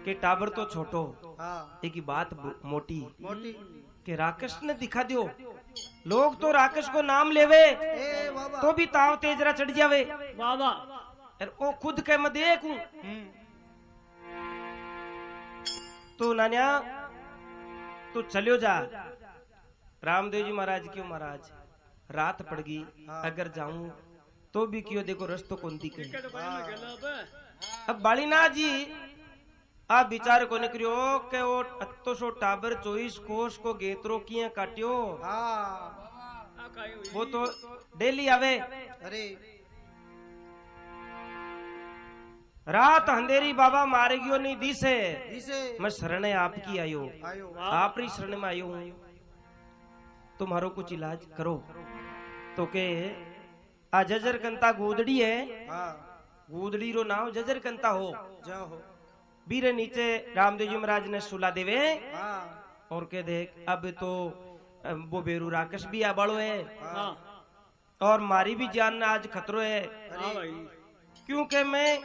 कि टाबर तो छोटो हाँ एक ही बात मोटी मोटी कि राकेश ने दिखा दियो लोग तो राकेश को नाम लेवे ए बाबा तो भी ताव तेजरा चढ़ जावे बाबा और वो खुद के मैं देखूं तो नान्या तू चलियो जा रामदेव जी महाराज क्यों महाराज रात पड़ गई अगर जाऊं तो भी क्यों देखो रस्तो कौन दिखे क्या तो भाई में गेला अब अब बालीनाथ जी आप विचार को निकलियो के वो अत्तो सो टाबर 24 कोष को गेतरो किए काटियो हाँ आ काई हुई वो तो डेली आवे अरे रात अंधेरी बाबा मारे गयो नहीं दिसे इसे मैं शरण आपकी आयो आयो आप ही शरण में आयो हूं तुम्हारो कुछ इलाज करो तो के आ जजरकंता गोदड़ी है हाँ गोदड़ी रो नाम जजरकंता हो जाओ हो बीरे नीचे रामदेव जी महाराज ने सुला देवे हाँ और के देख अब तो वो बेरू राकेश भी आ बड़ो है हाँ और मारी भी जान ना आज खतरो है हाँ भाई क्योंकि मैं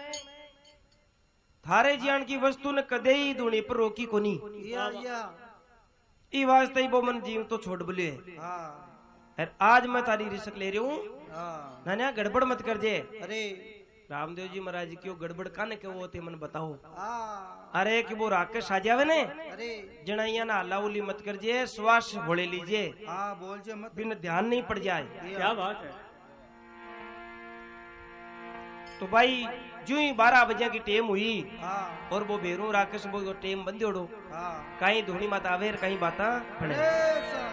थारे जान की वस्तु ने कदे ही धुनी पर रोकी को नहीं या ई वास्ते ही वो मन जीव तो छोड़ बोले हाँ और आज मैं तारी रिस्क ले रही हूँ हाँ नान्या गड़बड़ मत कर जे अरे रामदेव जी महाराज क्यों गड़बड़ काने के वो होते मन बताओ हाँ अरे कि वो राकेश आ जावे ने अरे जनाइया ना हल्ला उली मत कर जे श्वास भोले लीजिए हाँ बोल जे मत बिन ध्यान नहीं पड़ जाए क्या बात है तो भाई जो ही 12 बजे की टेम हुई हाँ और वो बेरू राकेश वो टेम बंद जोड़ो हाँ कहीं धोनी माता आवे कहीं बाता फणे ए सा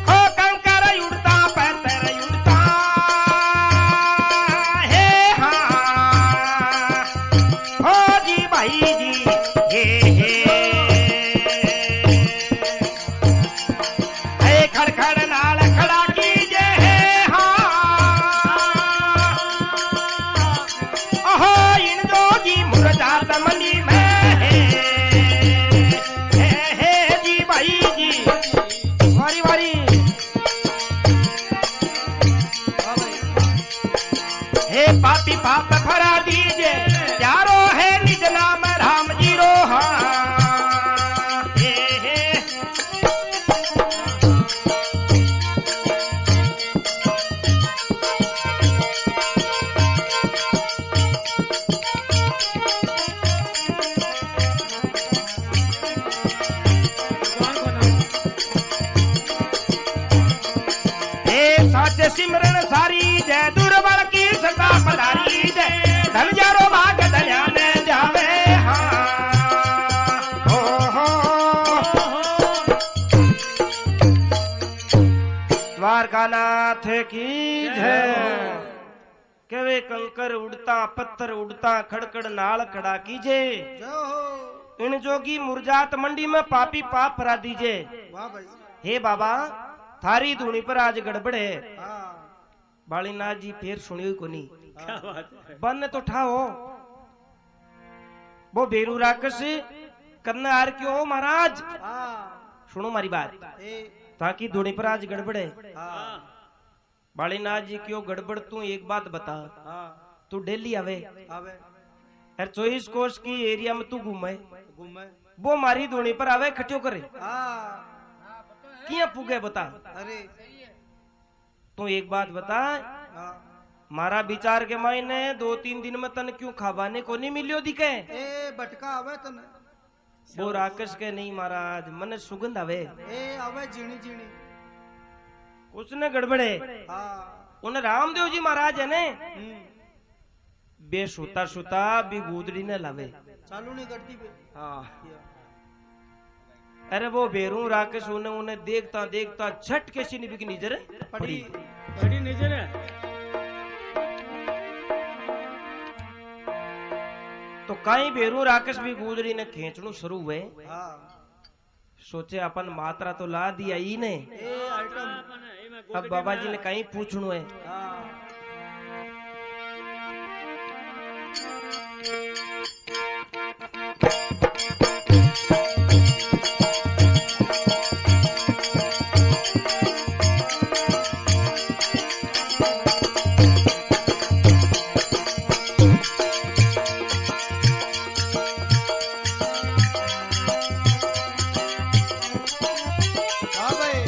हो कंकर उड़ता पैतर उड़ता हे हाँ हो जी भाई जी हे खड़खड़ नाल खड़ा कीजे हे हाँ अहो इन जोगी मुरजात मनी में हे जी भाई जी वारी वारी हाँ भाई हे पापी पाप भरा दीजे यारो है निज नाम राम जी रो हे कौन को नाम हे साचे सिमरन सारी जय दुर्बल की सदा पधारी जय धन जारो भाग दया ने जावे हाँ हो द्वारकानाथ की जय केवे कंकर उड़ता पत्थर उड़ता खड़खड़ नाल खड़ा कीजे जाओ हो इन जोगी मुरजात मंडी में पापी पाप भरा दीजे वाह भाई हे बाबा थारी धुनी पर आज गड़बड़ है हाँ बालीनाथ जी फिर सुनियो को नहीं क्या बात है बन तो ठाओ वो बेरू राक्षस करना हार क्यों हो महाराज हाँ सुनो मारी बात ए ताकि धुनी पर आज गड़बड़ है हाँ बालीनाथ जी क्यों गड़बड़ तू एक बात बता हाँ तू डेली आवे आवे और 24 कोस की एरिया में तू घूमे घूमे वो मारी धूनी पर आवे खट्यो करे हाँ किया पुगे बता। अरे तू एक बात बता, हाँ मारा विचार के मायने 2-3 दिन में तन क्यों खाबाने को नहीं मिलियो दिखे। ए बटका आवे तने वो राकेश के नहीं महाराज मन सुगंध आवे ए आवे जीणी जीणी उसने गड़बड़े। हाँ उन्हें रामदेव जी महाराज है ने बे सुता सुता भी गुदड़ी ने लावे चालू नहीं करती बे हाँ। अरे वो बेरू राकेश उन्हें देखता देखता झट कैसी निभी की नजर पड़ी बड़ी नजर है। तो कहीं बेरू राकेश भी गुदड़ी ने खींचनू शुरू हुए। हाँ सोचे अपन मात्रा तो ला दिया ही ने, ए आइटम अब बाबा जी ने कहीं पूछनू है। हाँ हाँ भाई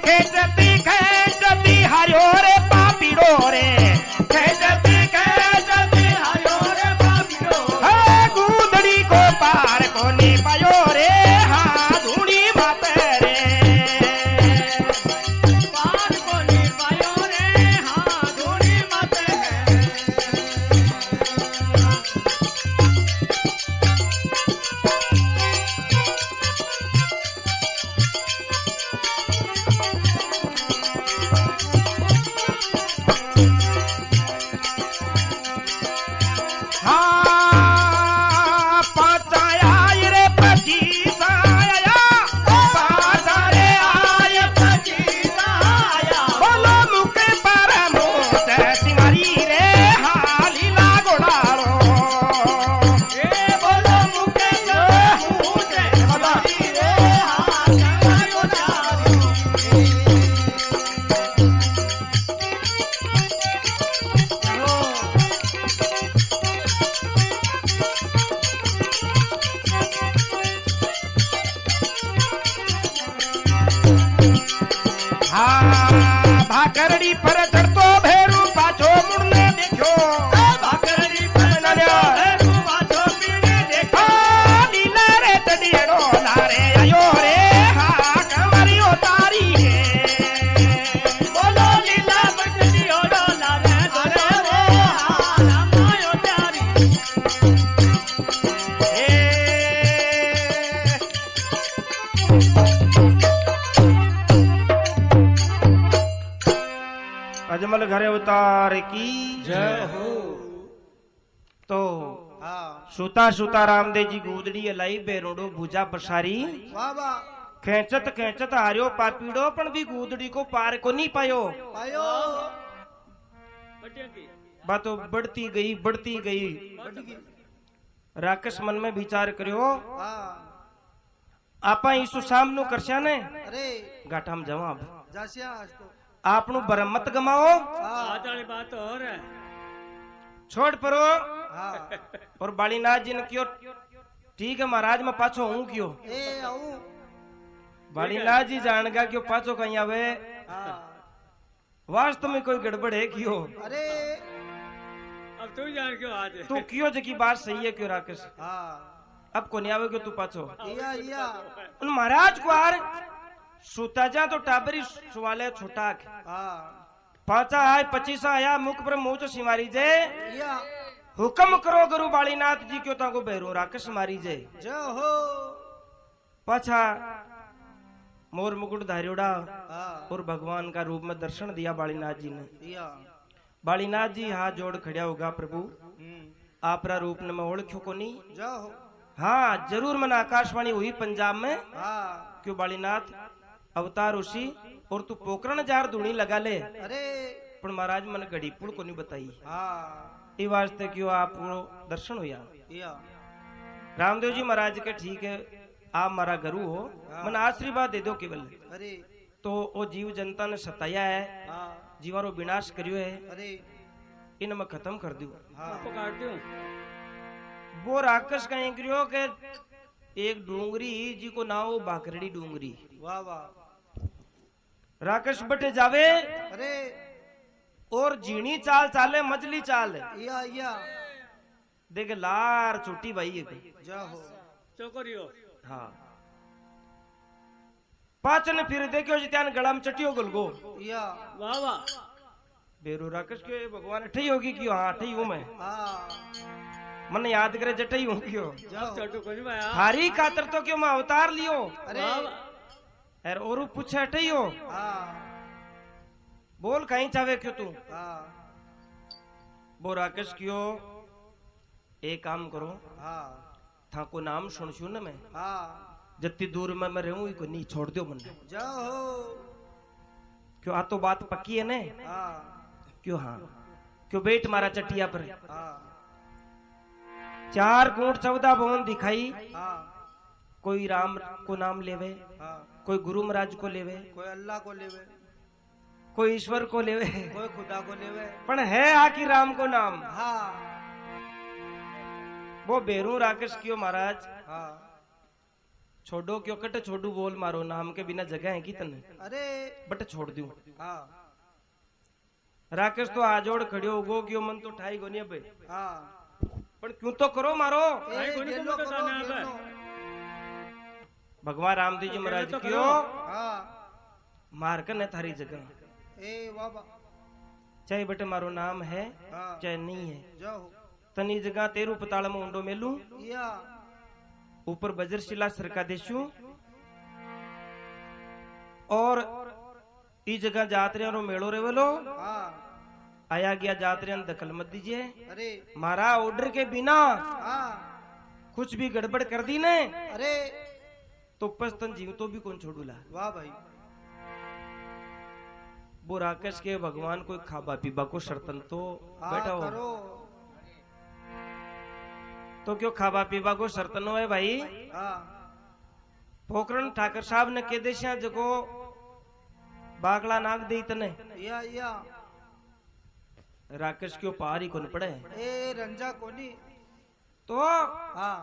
खेचती खेचती हरियो रे पापीड़ो रे, खेचती खेचती हरियो रे पापीड़ो, गुदड़ी को पार को नहीं पायो रे, हाँ धूड़ी माते रे पार को नहीं पायो रे, हाँ धूड़ी माते है। हाँ पाचाया रे 25 आया, पाचा रे आय 25 आया, बोलो मुके पर मोच सिंगारी रे, हाँ लीला गोड़ारो ए बोलो मुके मुझे हमारी रे, हाँ चंगा गोदारी। हाँ भाकरड़ी पर चढ़तो भैरू पाछो मुड़ने देखो, भाकरड़ी पर नलिया है तू बाजो पीने देखो, लीला रे तड़ियड़ो लारे आयो रे, हाँ कमरियो तारी है बोलो लीला बटनी ओडो लारे धरे रे, हाँ रामायो प्यारी। अजमल घरे उतार की जय हो तो हाँ सुता सुता रामदेव जी गुदड़ी लाई बेरोडो भुजा पसारी, वाह वाह खेचत खेचत हारियो पापीड़ो पण भी गुदड़ी को पार को नहीं पायो। पायो बटिया की बातों बढ़ती गई बढ़ती गई। बढ़ गई राकेश मन में विचार करियो हाँ आपा ईसु सामनो करश्या ने अरे गाठाम जवाब जासिया आज तो आपनु बरम मत गमाओ, हाँ आज वाली बात तो और है। छोड़ परो हाँ और बालीनाथ जी ने क्यों ठीक है महाराज मैं पाछो हूँ क्यों, ए आऊं बालीनाथ जी जानगा क्यों पाछो कहीं आवे, हाँ वास्तव में कोई गड़बड़ है क्यों, अरे अब तू जान क्यों आज तू क्यों जी की बात सही है क्यों राकेश, हाँ अब को नहीं आवे क्यों तू पाछो। या उन महाराज को आर सुता जा तो टाबरी सुवाले छोटा हाँ पाचा आय 25 आया मुख पर मुंह सिमारी जे, या हुक्म करो गुरु बालीनाथ जी क्यों ताको बेरू राकेश मारी जे। जय हो पाछा मोर मुकुट धारियोड़ा हाँ और भगवान का रूप में दर्शन दिया बालीनाथ जी ने। या बालीनाथ जी हाथ जोड़ खड़ा होगा प्रभु आपरा रूप ने मैं ओळख्यो को नहीं, जय हो हाँ जरूर मन आकाशवाणी हुई पंजाब में हाँ क्यों बालीनाथ अवतार उसी और तू पोकरण जार धूनी लगा ले, अरे पर महाराज मन घड़ी पुड़ को नहीं बताई हाँ ये वास्ते क्यों आप दर्शन हुआ। या रामदेव जी महाराज के ठीक है आप मारा गुरु हो मन आशीर्वाद दे दो केवल, अरे तो वो जीव जनता ने सताया है, हाँ जीवारो विनाश करियो है, अरे इन मैं खत्म कर दूं। हाँ आपको काट दूं। वो राक्षस कहीं करियो के एक डूंगरी जी को नाव बाकरड़ी डूंगरी, वाह वाह राक्षस बटे जावे अरे और झीणी चाल चाले मजली चाल या देख लार छुट्टी भाई है जा हो चोकरियो। हाँ पाचन फिर देखियो जी त्यान गला में चटियो गुलगो या वाह वाह। बेरू राक्षस के भगवान अठई होगी क्यों? हाँ अठई हूं मैं, हाँ मन याद करे जटई हूं क्यों? जाओ चटू कुछ में यार। हारी खातर तो क्यों मैं अवतार लियो, अरे वाह वाह। और औरू पूछे अठई हो, हाँ बोल कहीं चावे क्यों तू? हाँ वो राक्षस क्यों एक काम करो, हाँ था को नाम सुनशू न मैं, हाँ जितनी दूर में मैं रहूं को नहीं छोड़ दो मन, जाओ हो क्यों आ तो बात पक्की है ने? हाँ क्यों? हाँ क्यों बेट मारा चटिया पर, हाँ 4 कूट 14 भवन दिखाई, हाँ कोई राम को नाम लेवे, हाँ कोई गुरु महाराज को लेवे, कोई अल्लाह को लेवे, कोई ईश्वर को लेवे, कोई खुदा को लेवे, पण है आखिर राम को नाम। हाँ वो बेरू राकेश क्यों महाराज हाँ छोड़ो क्यों कट छोड़ू बोल मारो नाम के बिना जगह है की तने, अरे बट छोड़ दूं। हाँ राकेश तो आजोड़ खड़ियो उगो क्यों मन तो ठाई गोनी बे, हाँ पण क्यों तो करो मारो। भाई कोनी को गेलो मत करो, ताने आबे। गेलो। भगवान रामदेव जी महाराज तो क्यों हाँ मार कर न थारी जगह, ए बाबा चाहे बटे मारो नाम है हाँ चाहे नहीं है, जाओ तनी जगह तेरू पताल में ऊंडो मेलू, या ऊपर बजरशिला सरका देशू, और ई जगह जात्रियों रो मेड़ो रे वेलो, हाँ आया गया जात्रियों दखल मत दीजिए, अरे मारा ऑर्डर के बिना हाँ कुछ भी गड़बड़ कर दी ने अरे तो पस्तन जीव तो भी कौन छोड़ूला। वाह भाई वो राकेश के भगवान कोई खाबा पीबा को शर्तन तो हाँ बैठा हो, करो तो क्यों खाबा पीबा को शर्तन हो है भाई। हाँ पोखरण ठाकर साहब ने के देशिया जको बागला नाग दी तने, या राकेश क्यों पार ही कौन पड़े, ए रंजा कोनी तो हाँ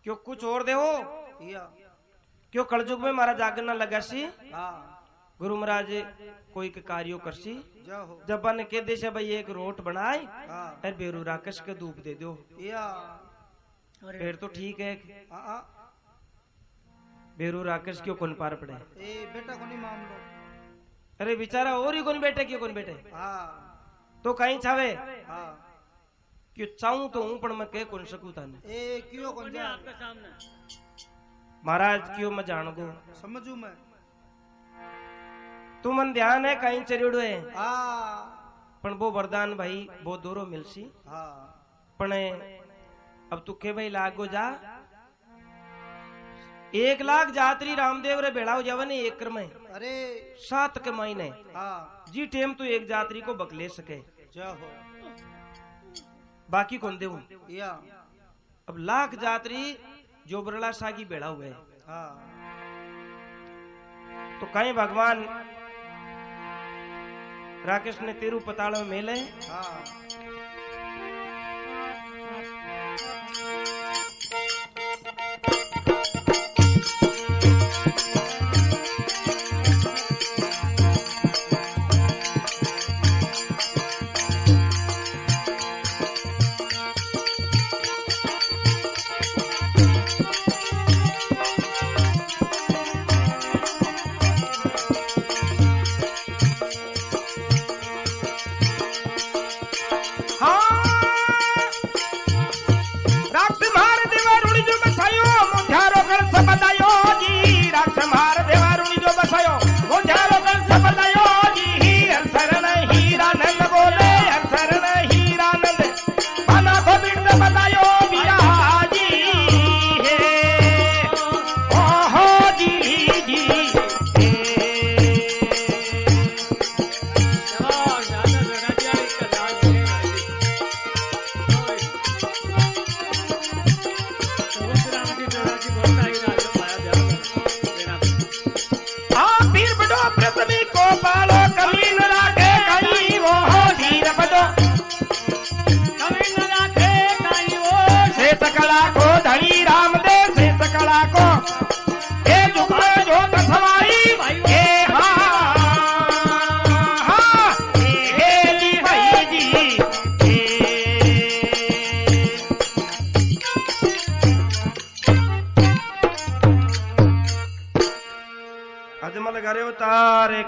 क्यों कुछ और दे हो, या क्यों कलयुग में मारा जागरण न लगा सी, हाँ गुरु महाराज कोई के कार्यो कर सी, जाओ जब ने के देश भाई एक रोट बनाए हाँ अरे बेरू राकेश के धूप दे दो, या फिर तो ठीक है। हाँ बेरू राकेश क्यों कौन पार पड़े, ए बेटा कोनी मान लो अरे बेचारा और ही कौन बैठे क्यों कौन बैठे, हाँ तो कहीं छावे हाँ क्यों चाहूं तो हूं पण मैं कह कौन सकूं ताने। ए क्यों कौन कोनी जा आपके सामने। महाराज क्यों मैं जान गो, समझू मैं तू मन ध्यान है कहीं चरियोड़ो है, हाँ पण वो वरदान भाई वो दोरो मिलसी, हाँ पण अब तू के भाई लागो जा 1 लाख जात्री रामदेव रे भेड़ा हो जावे ने एक में अरे 7 के महीने हाँ जी टेम तो एक जात्री को बकले सके, जाओ बाकी कौन दे या अब लाख जात्री जो बरला सागी बेड़ा हुए, हाँ तो कहीं भगवान राकेश ने तेरू पताल में मेले, हाँ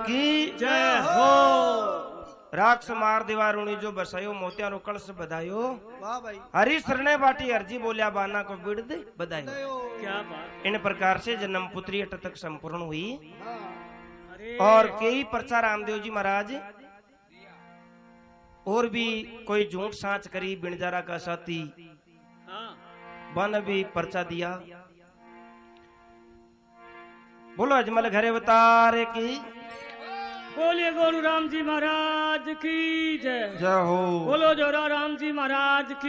की जय हो। राक्ष मार दीवारुणी जो बसायो मोतिया रो कलश बधायो वाह भाई हरी सरने बाटी अर्जी बोलिया बाना को बिड़द बधायो। क्या बात। इन प्रकार से जन्म पुत्री अट तक संपूर्ण हुई। अरे और कई पर्चा रामदेव जी महाराज और भी कोई झूठ सांच करी बिणजारा का साथी हाँ वन भी पर्चा दिया। बोलो अजमल घरे अवतार की बोलिए गोलू राम जी महाराज की जय। जय हो। बोलो जोरा राम जी महाराज की।